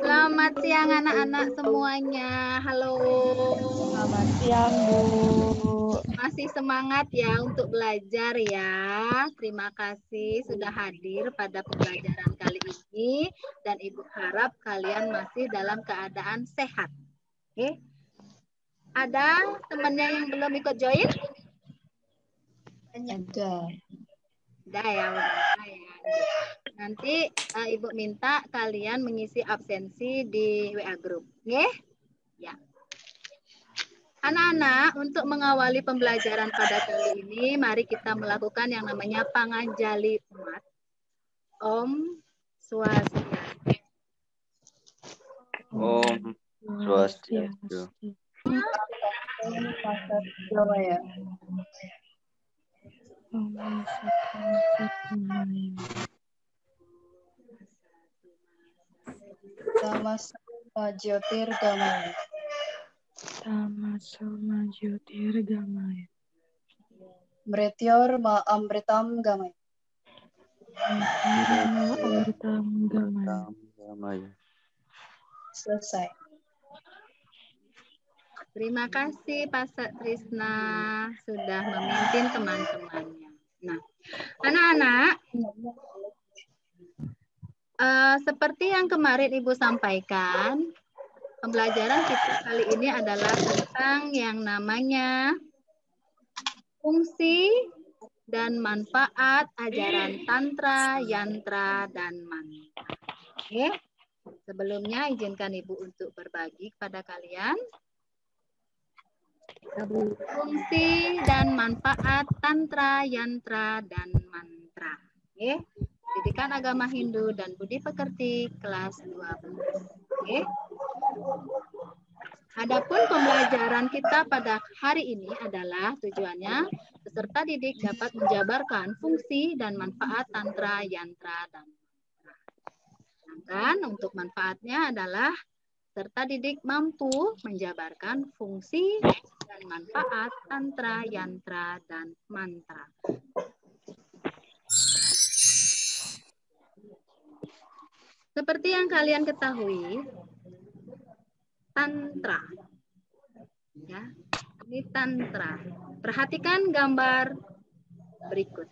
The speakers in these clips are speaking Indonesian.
Selamat siang anak-anak semuanya. Halo. Selamat siang, Bu. Masih semangat ya untuk belajar ya. Terima kasih sudah hadir pada pembelajaran kali ini dan Ibu harap kalian masih dalam keadaan sehat. Oke. Ada temannya yang belum ikut join? Ada. Ada ya, beberapa ya. Nanti Ibu minta kalian mengisi absensi di WA group. Oke? Ya. Anak-anak, untuk mengawali pembelajaran pada kali ini, mari kita melakukan yang namanya panganjali umat. Om Swastiastu. Om Swastiastu. Jawa ya. Tamasoma Jyotirgamaya. Tamasoma Jyotirgamaya. Mrityor ma amritam gamaya. Amritam-gamaya. Selesai. Terima kasih Pak Trisna sudah memimpin teman-temannya. Nah, anak-anak, seperti yang kemarin Ibu sampaikan, pembelajaran kita kali ini adalah tentang yang namanya fungsi dan manfaat ajaran Tantra, Yantra, dan Mantra. Oke. Sebelumnya izinkan Ibu untuk berbagi kepada kalian. Fungsi dan manfaat Tantra, Yantra, dan Mantra. Oke. Pendidikan Agama Hindu dan Budi Pekerti kelas 12. Oke. Adapun pembelajaran kita pada hari ini adalah tujuannya peserta didik dapat menjabarkan fungsi dan manfaat Tantra, Yantra, dan Mantra. Sedangkan untuk manfaatnya adalah peserta didik mampu menjabarkan fungsi dan manfaat Tantra, Yantra, dan Mantra. Seperti yang kalian ketahui, Tantra. Ya, ini Tantra. Perhatikan gambar berikut.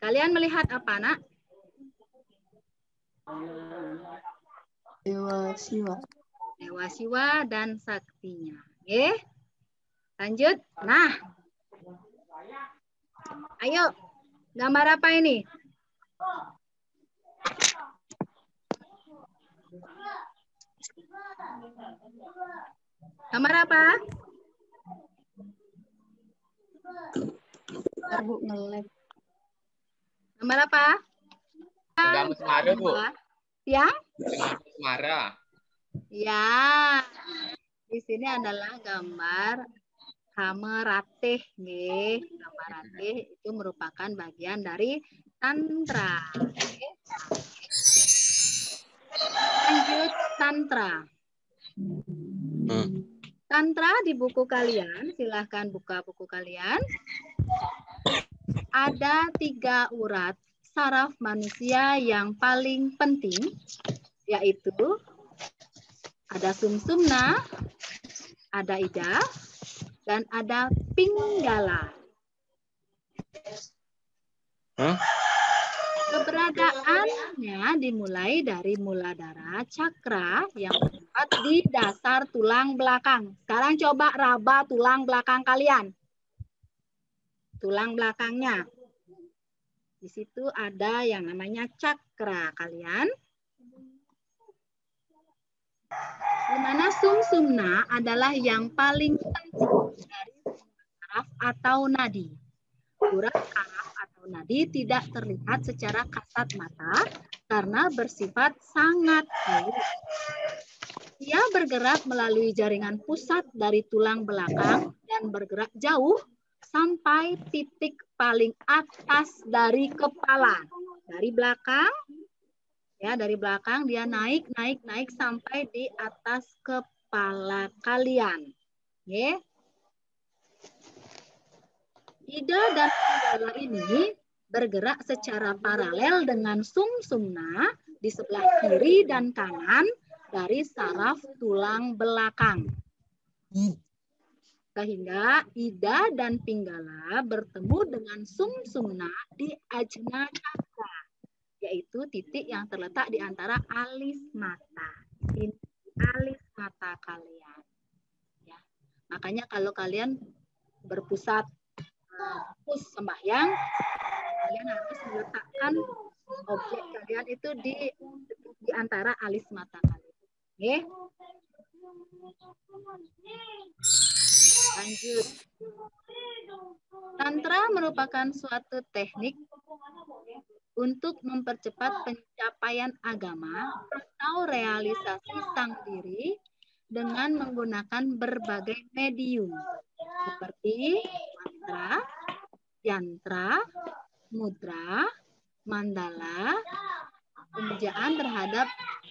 Kalian melihat apa, Nak? Dewa Siwa. Dewa Siwa dan saktinya. Oke. Lanjut. Nah. Ayo. Gambar apa ini? Gambar apa? Bu nge-lag. Gambar apa? Sedang Semara, Bu. Ya? Sedang Semara. Ya. Di sini adalah gambar Kameratih, nih. Kameratih itu merupakan bagian dari Tantra. Lanjut Tantra. Tantra di buku kalian, silahkan buka buku kalian. Ada 3 urat saraf manusia yang paling penting, yaitu ada sumsumna, ada ida, dan ada pinggala. Keberadaannya dimulai dari muladhara cakra yang terdapat di dasar tulang belakang. Sekarang coba raba tulang belakang kalian. Tulang belakangnya. Di situ ada yang namanya cakra kalian. Di mana sumsumna adalah yang paling penting dari saraf atau nadi. Urat saraf atau nadi tidak terlihat secara kasat mata karena bersifat sangat halus. Dia bergerak melalui jaringan pusat dari tulang belakang dan bergerak jauh sampai titik paling atas dari kepala. Dari belakang, ya dari belakang dia naik sampai di atas kepala kalian. Oke. Ida dan Pinggala ini bergerak secara paralel dengan sumsumna di sebelah kiri dan kanan dari saraf tulang belakang. Sehingga Ida dan Pinggala bertemu dengan sumsumna di ajna cakra, yaitu titik yang terletak di antara alis mata. Ini alis mata kalian. Ya. Makanya kalau kalian berpusat fokus sembahyang, kalian harus meletakkan objek kalian itu di antara alis mata kalian. Oke? Lanjut. Tantra merupakan suatu teknik untuk mempercepat pencapaian agama atau realisasi sang diri dengan menggunakan berbagai medium seperti mantra, yantra, mudra, mandala, pemujaan terhadap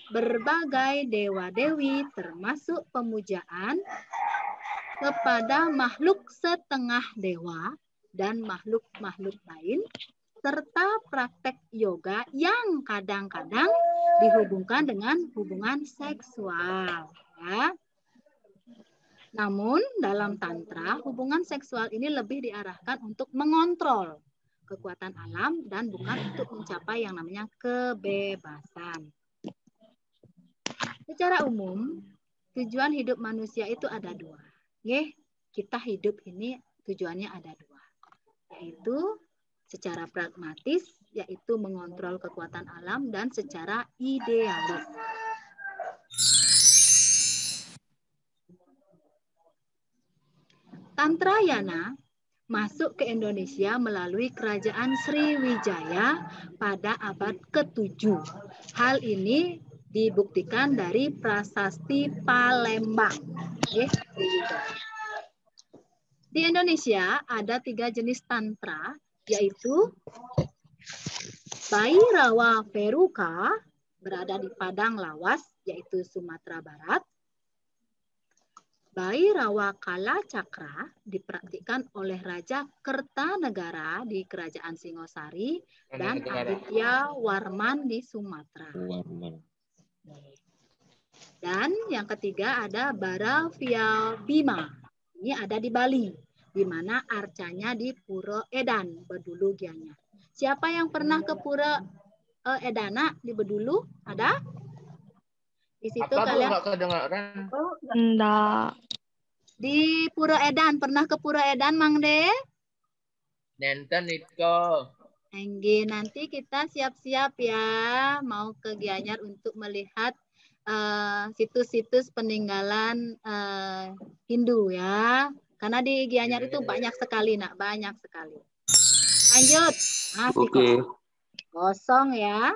berbagai dewa-dewi termasuk pemujaan kepada makhluk setengah dewa dan makhluk-makhluk lain, serta praktek yoga yang kadang-kadang dihubungkan dengan hubungan seksual. Ya. Namun dalam tantra, hubungan seksual ini lebih diarahkan untuk mengontrol kekuatan alam dan bukan untuk mencapai yang namanya kebebasan. Secara umum, tujuan hidup manusia itu ada dua. Kita hidup ini tujuannya ada dua, yaitu secara pragmatis, yaitu mengontrol kekuatan alam, dan secara idealis. Tantrayana masuk ke Indonesia melalui kerajaan Sriwijaya pada abad ke-7. Hal ini dibuktikan dari prasasti Palembang. Di Indonesia ada 3 jenis tantra, yaitu Bhairawa Veruka berada di Padang Lawas, yaitu Sumatera Barat. Bhairawa Kala Cakra dipraktikkan oleh Raja Kertanegara di Kerajaan Singosari dan Aditya Warman di Sumatera. Dan yang ketiga ada Bharavya Bima. Ini ada di Bali, di mana arcanya di Pura Edan, Bedulu Gianyar. Siapa yang pernah ke Pura Edana di Bedulu? Ada? Di situ Apa kalian nggak kedengaran? Enggak. di Pura Edan, pernah ke Pura Edan, Mang De? Nenten itu. Enggi, nanti kita siap-siap ya mau ke Gianyar untuk melihat situs-situs peninggalan Hindu ya. Karena di Gianyar itu banyak sekali, nak, banyak sekali. Lanjut. Masih kosong ya.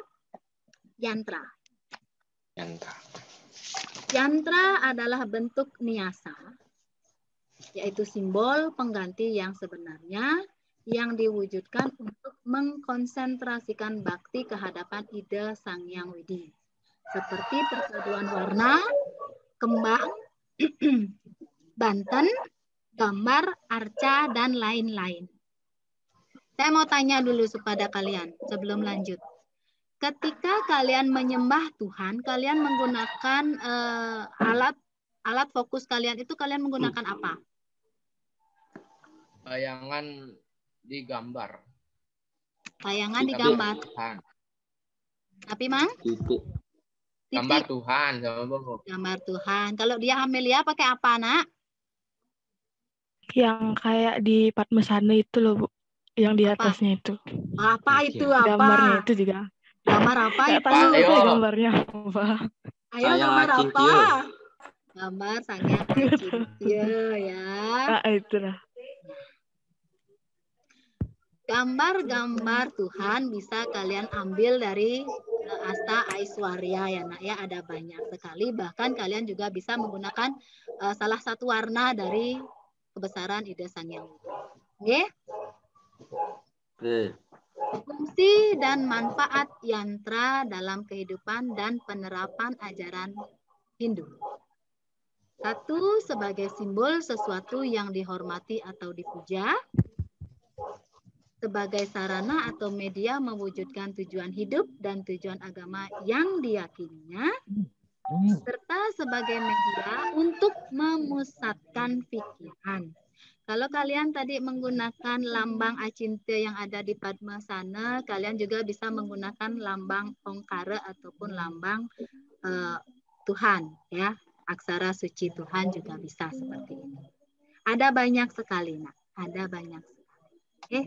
Yantra. Yantra adalah bentuk niasa, yaitu simbol pengganti yang sebenarnya yang diwujudkan untuk mengkonsentrasikan bakti kehadapan Ida Sang Hyang Widi. Seperti perpaduan warna, kembang, banten, gambar, arca, dan lain-lain. Saya mau tanya dulu kepada kalian sebelum lanjut. Ketika kalian menyembah Tuhan, kalian menggunakan alat fokus kalian itu kalian menggunakan apa? Bayangan digambar. Bayangan digambar. Tapi Mang? Titik. Gambar Tuhan. Gambar Tuhan. Kalau dia Amelia pakai apa, Nak? Yang kayak di Padmasana itu loh, Bu. Yang di atasnya itu. Apa itu? Apa? Gambarnya itu juga. Gambar apa Nggak itu? tahu Ayo. saya gambarnya apa. Ayo, gambar apa? Gambar Sang Hyang Widi ya. Nah, itulah. Gambar-gambar Tuhan bisa kalian ambil dari Asta Aiswarya ya nak ya, ada banyak sekali. Bahkan kalian juga bisa menggunakan salah satu warna dari kebesaran ide Sang Hyang Widi. Oke. Fungsi dan manfaat yantra dalam kehidupan dan penerapan ajaran Hindu. Satu, sebagai simbol sesuatu yang dihormati atau dipuja. Sebagai sarana atau media mewujudkan tujuan hidup dan tujuan agama yang diyakininya, serta sebagai media untuk memusatkan pikiran. Kalau kalian tadi menggunakan lambang Acinte yang ada di Padmasana, kalian juga bisa menggunakan lambang Ongkara ataupun lambang Tuhan, ya, aksara suci Tuhan juga bisa seperti ini. Ada banyak sekali, nak. Ada banyak sekali. Oke.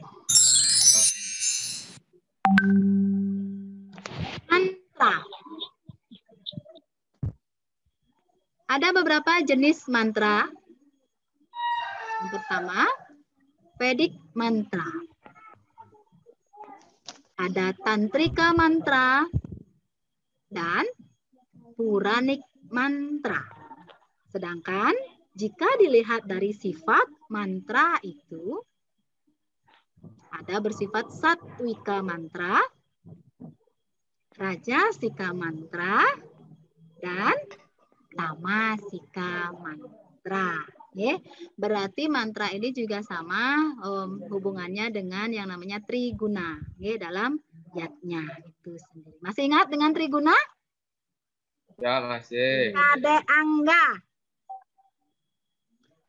Mantra. Ada beberapa jenis mantra. Yang pertama, Vedic mantra. Ada Tantrika mantra dan Puranik mantra. Sedangkan jika dilihat dari sifat mantra itu, ada bersifat Satwika mantra, Rajasika mantra, dan Tamasika mantra. Ya, berarti mantra ini juga sama hubungannya dengan yang namanya Triguna, ya, dalam yatnya itu sendiri. Masih ingat dengan Triguna? Ya, masih. Ade Angga.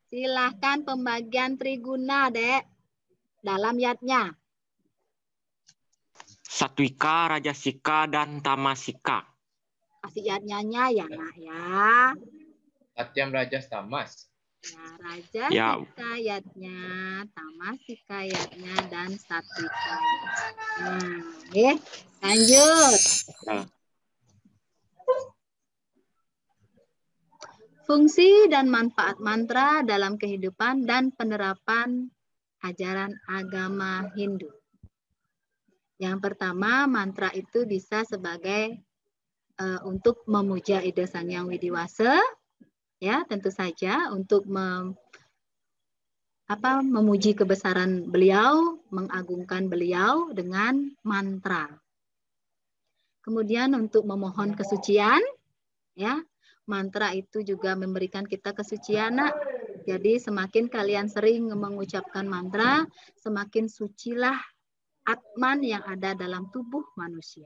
Silahkan pembagian Triguna, Dek, dalam yatnya. Satwika, Rajasika, dan Tamasika. Kasih yatnya ya, nak ya. Satyam Rajas Tamas. Ya, Raja Ya. Sikayatnya, Tamasikayatnya, dan Satwikayatnya. Oke, lanjut. Ya. Fungsi dan manfaat mantra dalam kehidupan dan penerapan ajaran agama Hindu. Yang pertama, mantra itu bisa sebagai untuk memuja ide Sang Hyang Widiwasa, ya, tentu saja untuk memuji kebesaran beliau, mengagungkan beliau dengan mantra. Kemudian untuk memohon kesucian, ya, mantra itu juga memberikan kita kesucian, nak. Jadi semakin kalian sering mengucapkan mantra, semakin sucilah Atman yang ada dalam tubuh manusia.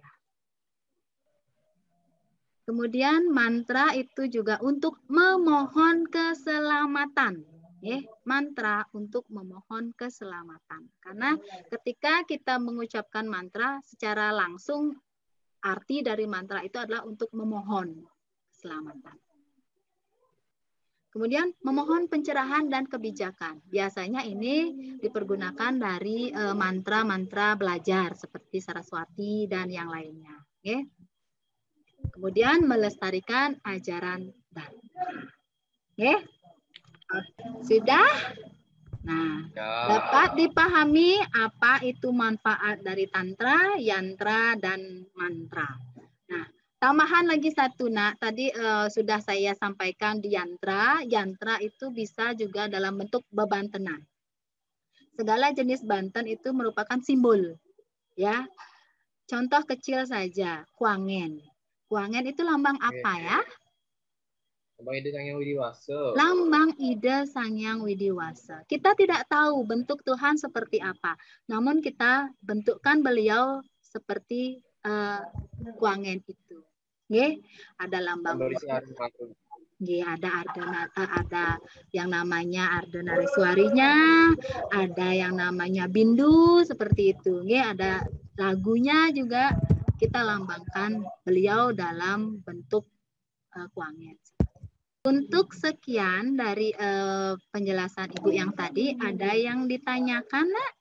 Kemudian mantra itu juga untuk memohon keselamatan. Mantra untuk memohon keselamatan. Karena ketika kita mengucapkan mantra secara langsung, arti dari mantra itu adalah untuk memohon keselamatan. Kemudian memohon pencerahan dan kebijakan. Biasanya ini dipergunakan dari mantra-mantra belajar seperti Saraswati dan yang lainnya. Oke. Kemudian melestarikan ajaran Dharma. Oke. Sudah? Nah, dapat dipahami apa itu manfaat dari tantra, yantra, dan mantra. Nah, tambahan lagi satu, nak. Tadi sudah saya sampaikan di yantra. Yantra itu bisa juga dalam bentuk bebantenan. Segala jenis banten itu merupakan simbol, ya. Contoh kecil saja, kuangen. Kuangen itu lambang apa ya? Lambang ide Sang Hyang Widiwasa. Lambang ide Sang Hyang Widiwasa. Kita tidak tahu bentuk Tuhan seperti apa, namun kita bentukkan beliau seperti kuangen itu. Nggih, ada lambang. Nggih, ada Ardhanata, ada yang namanya Ardhanariswarinya, ada yang namanya Bindu seperti itu. Nggih, ada lagunya juga kita lambangkan beliau dalam bentuk kuangen. Untuk sekian dari penjelasan Ibu yang tadi, ada yang ditanyakan, nak?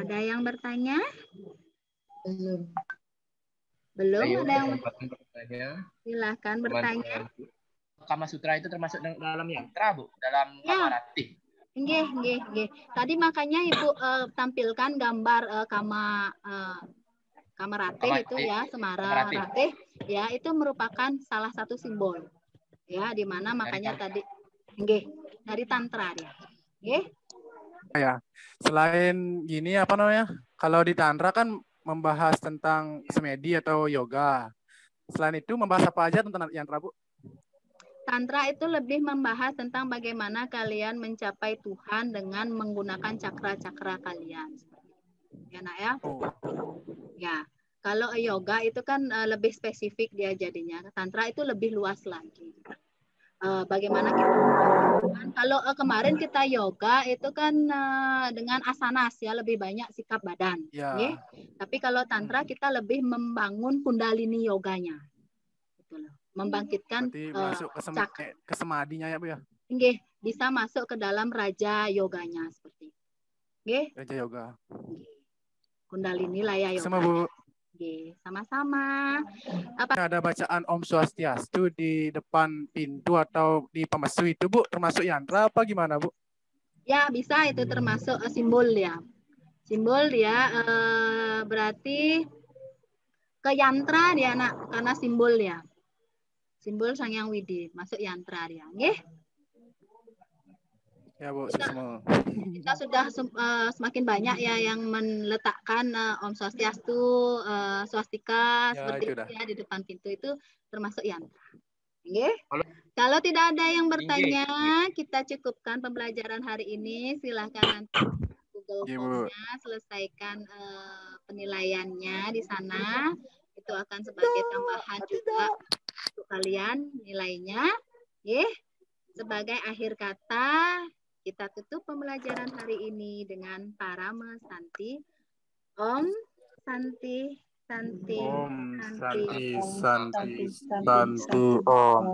Ada yang bertanya? Belum. Belum Ayo, ada yang bertanya. Silakan bertanya. Kama Sutra itu termasuk dalam yantra, Bu? Dalam Ya. Kamarati? Nggih, nggih, nggih. Tadi makanya Ibu tampilkan gambar Kameratih itu ya, Semara Ratih, ya itu merupakan salah satu simbol, ya, di mana makanya tadi, nggih, dari tantra dia, nggih. Ya, selain gini apa namanya? Kalau di tantra kan membahas tentang semedi atau yoga. Selain itu membahas apa aja tentang yantra, Bu? Tantra itu lebih membahas tentang bagaimana kalian mencapai Tuhan dengan menggunakan cakra-cakra kalian. Ya, Nak ya? Ya. Kalau yoga itu kan lebih spesifik dia jadinya. Tantra itu lebih luas lagi. Bagaimana kita kalau kemarin kita yoga itu kan dengan asanas ya, lebih banyak sikap badan. Ya. Ya. Tapi kalau tantra kita lebih membangun kundalini yoganya. Gitu loh. Membangkitkan masuk ke semadinya ya, Bu ya. Nggih, bisa masuk ke dalam raja yoganya seperti itu. Nggih? Raja yoga. Kundalini lah ya yoga. Sama, Bu. Oke, sama-sama. Ada bacaan Om Swastiastu di depan pintu atau di pemesu itu, Bu, termasuk yantra apa gimana, Bu? Ya, bisa itu termasuk simbol ya. Simbol dia berarti ke yantra dia, Nak, karena simbol ya. Simbol Sang Hyang Widi, masuk yantra dia. Nggih? Ya, Bu, kita sudah semakin banyak ya yang meletakkan Om Swastiastu, swastika ya, seperti itu ya di depan pintu itu termasuk yantra. Okay? Kalau tidak ada yang bertanya, kita cukupkan pembelajaran hari ini. Silahkan nanti Google Form-nya selesaikan penilaiannya di sana. Itu akan sebagai tambahan juga untuk kalian nilainya. Okay? Sebagai akhir kata, kita tutup pembelajaran hari ini dengan Parama Santi. Om Santi Santi Om Santi Santi Santi Om.